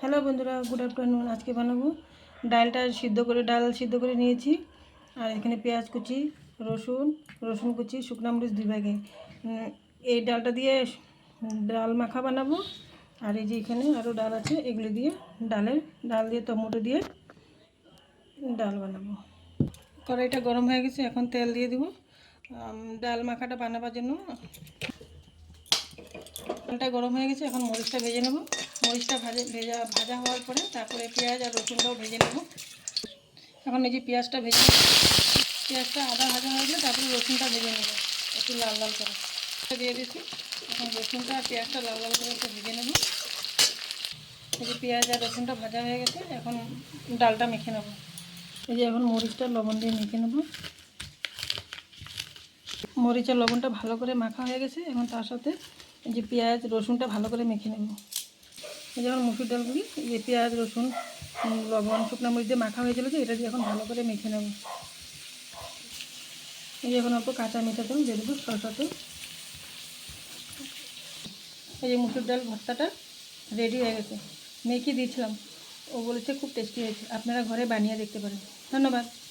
Hello বন্ধুরা, good afternoon. আজকে বানাবো ডাল সিদ্ধ করে নিয়েছি। আর এখানে পেঁয়াজ কুচি, রসুন কুচি, শুকনো মরিচ 2 ভাগে। এই ডালটা দিয়ে ডাল মাখা বানাবো। আর এই যে এখানে আরও ডাল আছে, এগুলো দিয়ে ডাল দিয়ে টমেটো দিয়ে ডাল বানাবো। কড়াইটা গরম হয়ে গেছে, এখন তেল দিয়ে দিব ডাল মাখাটা বানাবার জন্য। তেলটা গরম হয়ে গেছে, এখন মরিচটা ভেজে নেব। মরিচটা ভাজা হওয়ার পরে তারপরে পেঁয়াজ আর রসুনটাও ভেজে নেব। এখন এই যে পেঁয়াজটা আদা ভাজা হয়ে গেলে তারপরে রসুনটা ভেজে নেব একটু লাল লাল করে। দিয়ে দিচ্ছি, এখন রসুনটা আর পেঁয়াজটা লাল লাল করে একটু ভেজে নেব। এই যে পেঁয়াজ আর রসুনটা ভাজা হয়ে গেছে, এখন ডালটা মেখে নেব। এই যে এখন মরিচটা লবণ দিয়ে মেখে নেব। মরিচ আর লবণটা ভালো করে মাখা হয়ে গেছে, এখন তার সাথে এই যে পেঁয়াজ রসুনটা ভালো করে মেখে নেব। যেমন মুসুর ডালগুলি এই যে পেঁয়াজ রসুন লবণ শুকনো মরিচ দিয়ে মাখা হয়ে চলেছে, এটা দিয়ে এখন ভালো করে মেখে নেব। এই যে এখন অল্প কাঁচা মিঠা তেল দিয়ে দেবো, সরষা তেল। এই যে মুসুর ডাল ভর্তাটা রেডি হয়ে গেছে। মেখে দিয়েছিলাম, ও বলেছে খুব টেস্টি হয়েছে। আপনারা ঘরে বানিয়ে দেখতে পারেন। ধন্যবাদ।